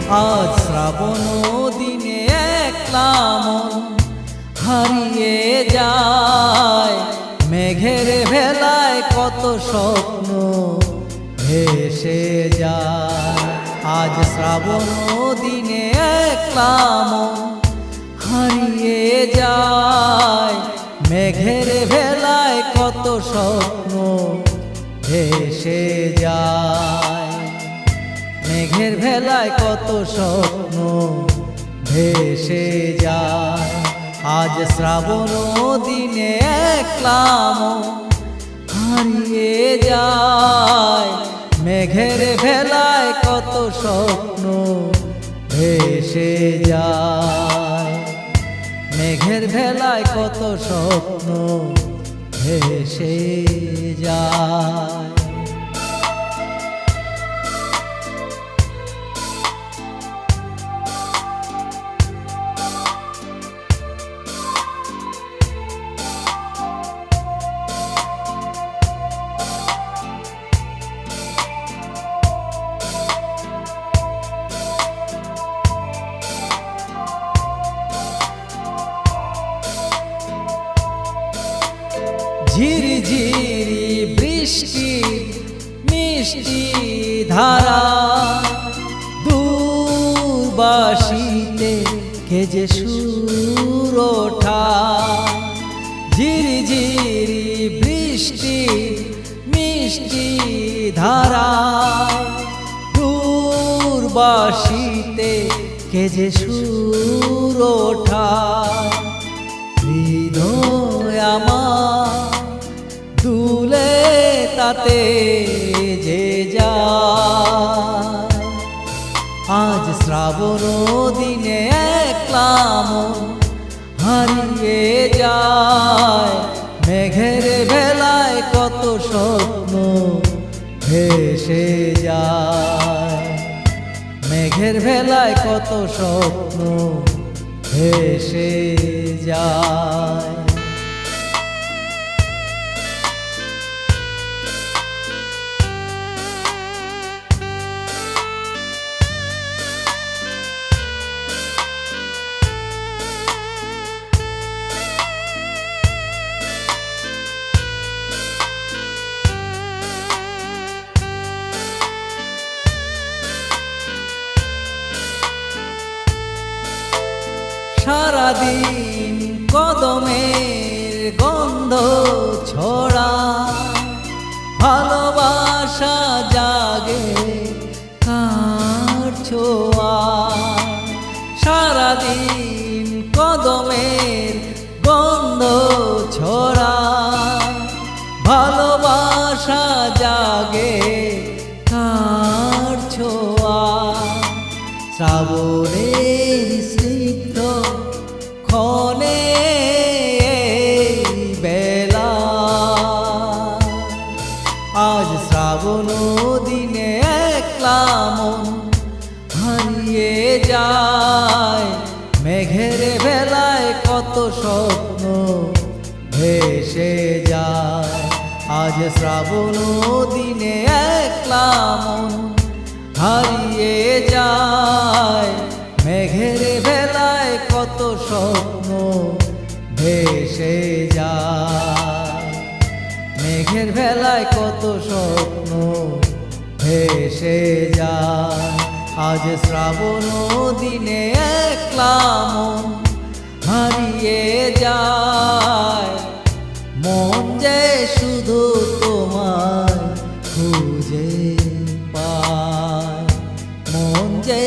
আজ শ্রাবণ দিনে একলা মন হারিয়ে যায়, মেঘের ভেলায় কত স্বপ্ন ভেসে যায়। আজ শ্রাবণ দিনে একলা মন হারিয়ে যায়, মেঘের ভেলায় কত স্বপ্ন ভেসে যায়, মেঘের ভেলায় কত স্বপ্ন ভেসে যায়। আজ শ্রাবণ দিনে একলা মন হারিয়ে যায়, মেঘের ভেলায় কত স্বপ্ন ভেসে যায়, মেঘের ভেলায় কত স্বপ্ন ভেসে যায়। ঝিরিঝিরি বৃষ্টি মিষ্টি ধারা, দূরবাসিতে কে যে সুর ওঠা। ঝিরিঝিরি বৃষ্টি মিষ্টি ধারা, দূরবাসিতে কে যে সুর ওঠা। হৃদয় আমার দুলে তাতে যে যায়, আজ শ্রাবণ দিনে একলা মন হারিয়ে যায়, মেঘের ভেলায় কত স্বপ্ন ভেসে যায়, মেঘের ভেলায় কত স্বপ্ন ভেসে যায়। সারাদিন কদমের গন্ধ ছড়া, ভালোবাসা জাগে কার ছোঁয়া। সারাদিন কদমের গন্ধ ছড়া, ভালোবাসা জাগে কার ছোঁয়া। শ্রাবণের স্নিগ্ধ ক্ষণে বেলা, আজ শ্রাবণ দিনে একলা মন হারিয়ে যায়, মেঘের ভেলায় কত স্বপ্ন ভেসে যায়। আজ শ্রাবণ দিনে একলা মন হারিয়ে যায়, মেঘের ভেলায় কত স্বপ্ন ভেসে যায়, মেঘের ভেলায় কত স্বপ্ন ভেসে যায়। আজ শ্রাবণ দিনে একলা মন হারিয়ে যায়, মন যে শুধু তোমায় খুঁজে পায়, মন যে